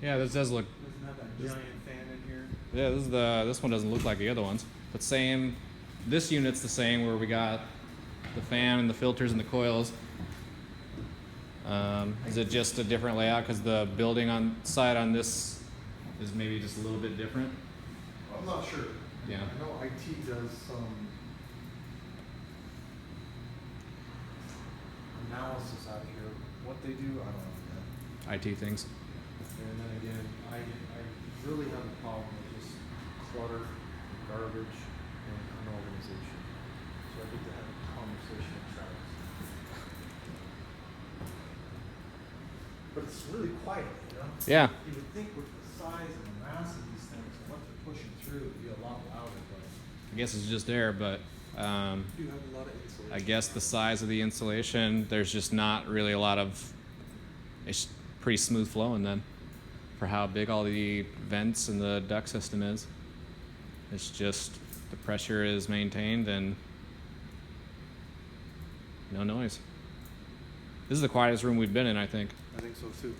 Yeah, this does look. Doesn't have that giant fan in here. Yeah, this one doesn't look like the other ones. But same. This unit's the same where we got the fan and the filters and the coils. Is it just a different layout because the building on side on this is maybe just a little bit different? I'm not sure. Yeah. I know IT does some analysis out of here. What they do, I don't know yet. IT things. And then again, I really have a problem with just clutter, garbage, and unorganization. So I need to have a conversation with Travis. But it's really quiet, you know? Yeah. You would think with the size and the mass of these things and what they're pushing through, it'd be a lot louder, but I guess it's just there, but you do have a lot of insulation. I guess the size of the insulation, there's just not really a lot of. It's pretty smooth flowing then, for how big all the vents and the duct system is. It's just the pressure is maintained and no noise. This is the quietest room we've been in, I think. I think so too.